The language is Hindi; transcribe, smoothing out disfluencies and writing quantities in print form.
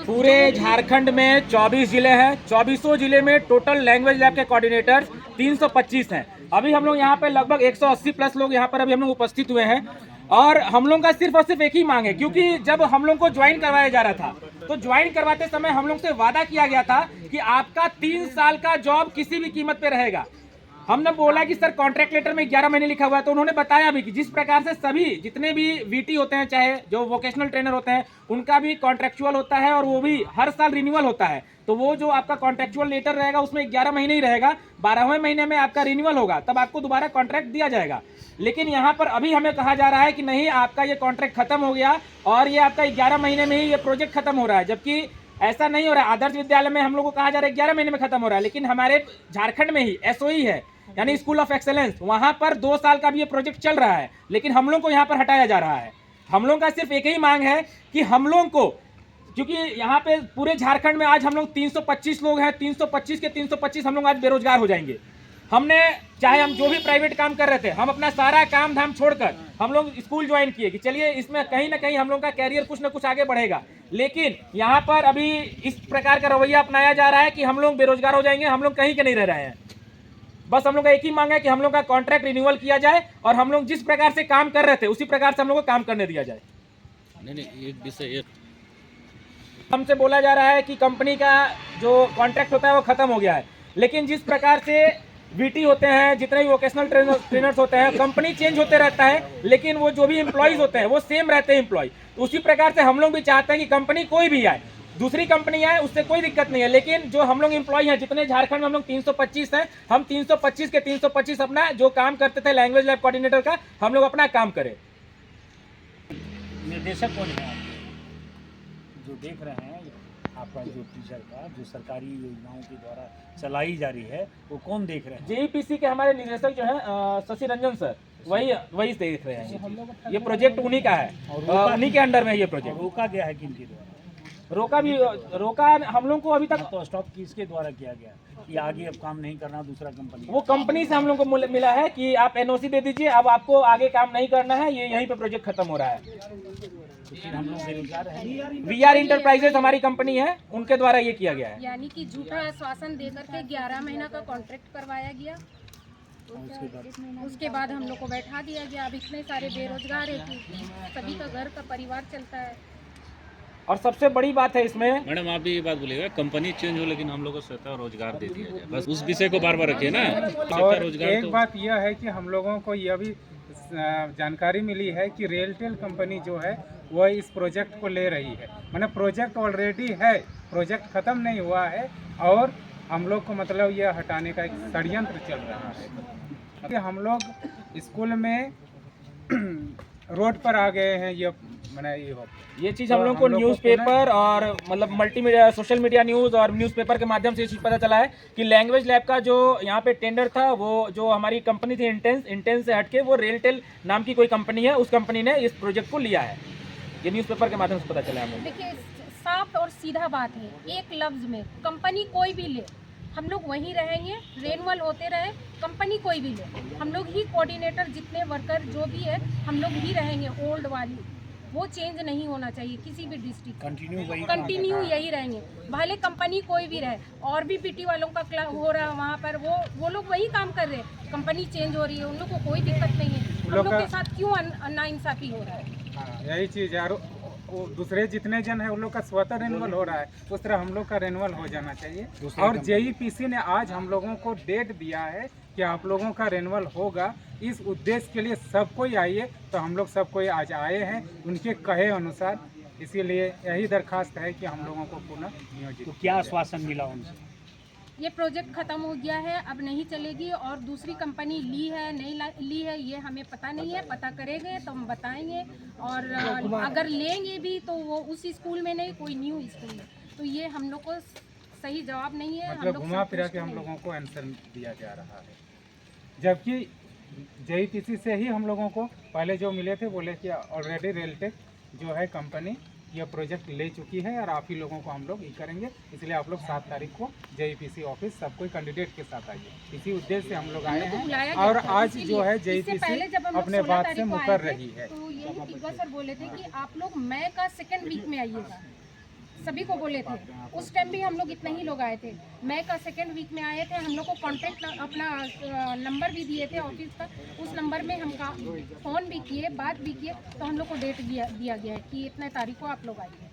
पूरे झारखंड में 24 जिले हैं। 24 जिले में टोटल लैंग्वेज लैब के कोऑर्डिनेटर्स 325 हैं। अभी हम लोग यहाँ पे लगभग 180 प्लस लोग यहाँ पर अभी हम लोग उपस्थित हुए हैं और हम लोग का सिर्फ और सिर्फ एक ही मांग है, क्योंकि जब हम लोग को ज्वाइन करवाया जा रहा था तो ज्वाइन करवाते समय हम लोग से वादा किया गया था कि आपका 3 साल का जॉब किसी भी कीमत पे रहेगा। हमने बोला कि सर कॉन्ट्रैक्ट लेटर में 11 महीने लिखा हुआ है, तो उन्होंने बताया भी कि जिस प्रकार से सभी जितने भी वीटी होते हैं, चाहे जो वोकेशनल ट्रेनर होते हैं, उनका भी कॉन्ट्रेक्चुअल होता है और वो भी हर साल रिन्यूअल होता है। तो वो जो आपका कॉन्ट्रेक्चुअल लेटर रहेगा उसमें 11 महीने ही रहेगा, 12वें महीने में आपका रिन्यूअल होगा, तब आपको दोबारा कॉन्ट्रैक्ट दिया जाएगा। लेकिन यहाँ पर अभी हमें कहा जा रहा है कि नहीं, आपका ये कॉन्ट्रैक्ट खत्म हो गया और ये आपका 11 महीने में ही ये प्रोजेक्ट खत्म हो रहा है, जबकि ऐसा नहीं हो रहा है। आदर्श विद्यालय में हम लोग को कहा जा रहा है 11 महीने में खत्म हो रहा है, लेकिन हमारे झारखंड में ही एसओई है, यानी स्कूल ऑफ एक्सेलेंस, वहां पर 2 साल का भी ये प्रोजेक्ट चल रहा है, लेकिन हम लोग को यहाँ पर हटाया जा रहा है। हम लोग का सिर्फ एक ही मांग है कि हम लोग को, क्योंकि यहाँ पे पूरे झारखंड में आज हम लोग 325 लोग हैं, 325 के 325 हम लोग आज बेरोजगार हो जाएंगे। हमने चाहे हम जो भी प्राइवेट काम कर रहे थे, हम अपना सारा काम धाम छोड़कर हम लोग स्कूल ज्वाइन किए कि चलिए इसमें कहीं ना कहीं हम लोग का कैरियर कुछ ना कुछ आगे बढ़ेगा, लेकिन यहाँ पर अभी इस प्रकार का रवैया अपनाया जा रहा है कि हम लोग बेरोजगार हो जाएंगे, हम लोग कहीं के नहीं रह रहे हैं। बस हम लोग का एक ही मांग है कि हम लोग का कॉन्ट्रैक्ट रिन्यूअल किया जाए और हम लोग जिस प्रकार से काम कर रहे थे उसी प्रकार से हम लोग को काम करने दिया जाए। नहीं, एक विषय एक हमसे बोला जा रहा है कि कंपनी का जो कॉन्ट्रैक्ट होता है वो खत्म हो गया है, लेकिन जिस प्रकार से वीटी होते हैं, जितने भी वोकेशनल ट्रेनर्स होते हैं, कंपनी चेंज होते रहता है, लेकिन वो जो भी एम्प्लॉयज होते हैं वो सेम रहते हैं एम्प्लॉय। तो उसी प्रकार से हम लोग भी चाहते हैं कि कंपनी कोई भी आए, दूसरी कंपनी आए, उससे कोई दिक्कत नहीं है, लेकिन जो हम लोग एम्प्लॉय हैं, जितने झारखंड में हम लोग 325 हैं, हम 325 के 325 अपना जो काम करते थे लैंग्वेज लैब कोऑर्डिनेटर का, हम लोग अपना काम करें। निर्देशक कौन है जो देख रहे हैं आपका, जो टीचर का जो सरकारी योजनाओं के द्वारा चलाई जा रही है, वो कौन देख रहे हैं? जेईपीसी के हमारे निदेशक जो है शशि रंजन सर, वही देख रहे हैं। ये प्रोजेक्ट उन्हीं का है, उन्हीं के अंडर में ये प्रोजेक्ट। रोका गया है किनके द्वारा? रोका हम लोग को अभी तक तो स्टॉप किसके द्वारा किया गया कि आगे अब काम नहीं करना, दूसरा कंपनी? वो कंपनी से हम लोग को मिला है कि आप एनओसी दे दीजिए, अब आपको आगे काम नहीं करना है, ये यहीं पे प्रोजेक्ट खत्म हो रहा है। तो फिर हम लोग बेरोजगार हैं। वीआर इंटरप्राइजेस हमारी कंपनी है, उनके द्वारा ये किया गया है। यानी कि झूठा आश्वासन देकर के 11 महीना का कॉन्ट्रैक्ट करवाया गया, उसके बाद हम लोग को बैठा दिया गया। अब इतने सारे बेरोजगार है कि सभी का घर का परिवार चलता है। और सबसे बड़ी बात है इसमें, मैडम आप भी ये बात बोलिएगा, कंपनी चेंज हो लेकिन हम लोग को स्वतः रोजगार दे दिया जाए, बस उस विषय को बार बार रखिए ना। और रोजगार एक बात यह है कि हम लोगों को यह भी जानकारी मिली है कि रेलटेल कंपनी जो है वह इस प्रोजेक्ट को ले रही है, माने प्रोजेक्ट ऑलरेडी है, प्रोजेक्ट ख़त्म नहीं हुआ है और हम लोग को मतलब यह हटाने का एक षड्यंत्र चल रहा है। हम लोग स्कूल में रोड पर आ गए हैं, ये चीज़ हम लोग को न्यूज़पेपर और मतलब मल्टीमीडिया, सोशल मीडिया न्यूज़ और न्यूज़पेपर के माध्यम से ये चीज़ पता चला है कि लैंग्वेज लैब का जो यहाँ पे टेंडर था, वो जो हमारी कंपनी थी इंटेंस से हटके वो रेलटेल नाम की कोई कंपनी है, उस कंपनी ने इस प्रोजेक्ट को लिया है। ये न्यूज़पेपर के माध्यम से पता चला है हमें। देखिए, साफ और सीधा बात है, एक लफ्ज में कंपनी कोई भी ले, हम लोग वहीं रहेंगे, रेनुअल होते रहे, कंपनी कोई भी ले, हम लोग ही कोऑर्डिनेटर, जितने वर्कर जो भी है हम लोग ही रहेंगे। ओल्ड वाली वो चेंज नहीं होना चाहिए, किसी भी डिस्ट्रिक्ट कंटिन्यू यही रहेंगे, भले कंपनी कोई भी रहे। और भी पीटी वालों का हो रहा है वहाँ पर, वो लोग वही काम कर रहे हैं, कंपनी चेंज हो रही है, उन लोग को कोई दिक्कत नहीं है। हम लोग के साथ क्यों नाइंसाफी हो रहा है? यही चीज़ यार, वो दूसरे जितने जन है उन लोग का स्वतः रेनुअल हो रहा है, उस तरह हम लोग का रेनुअल हो जाना चाहिए। और जेईपीसी ने आज हम लोगों को डेट दिया है कि आप लोगों का रेनुअल होगा, इस उद्देश्य के लिए सब कोई आइए, तो हम लोग सब कोई आज आए हैं उनके कहे अनुसार। इसीलिए यही दरखास्त है कि हम लोगों को पुनः नियोजित। तो क्या आश्वासन मिला उनसे? ये प्रोजेक्ट ख़त्म हो गया है, अब नहीं चलेगी, और दूसरी कंपनी ली है नहीं ली है ये हमें पता नहीं है, पता करेंगे तो हम बताएंगे। और अगर लेंगे भी तो वो उस स्कूल में नहीं, कोई न्यू स्कूल में। तो ये हम लोग को सही जवाब नहीं है, मतलब घुमा फिरा के हम लोगों को आंसर दिया जा रहा है, जबकि जेईपीसी से ही हम लोगों को पहले जो मिले थे बोले कि ऑलरेडी रेलटेक जो है कंपनी यह प्रोजेक्ट ले चुकी है और आप ही लोगों को हम लोग ये करेंगे, इसलिए आप लोग 7 तारीख को जेईपीसी ऑफिस सब कोई कैंडिडेट के साथ आइए। इसी उद्देश्य से हम लोग आए हैं और आज जो है जेईपीसी अपने बात से मुकर रही है। तो यही टिग्गा सर बोले थे कि आप लोग मई का 2nd वीक में आइएगा, सभी को बोले थे। उस टाइम भी हम लोग इतने ही लोग आए थे। मई का सेकेंड वीक में आए थे। हम लोग को कॉन्टैक्ट अपना नंबर भी दिए थे ऑफिस का। उस नंबर में हम फ़ोन भी किए, बात भी किए, तो हम लोग को डेट दिया गया है कि इतने तारीख को आप लोग आइए।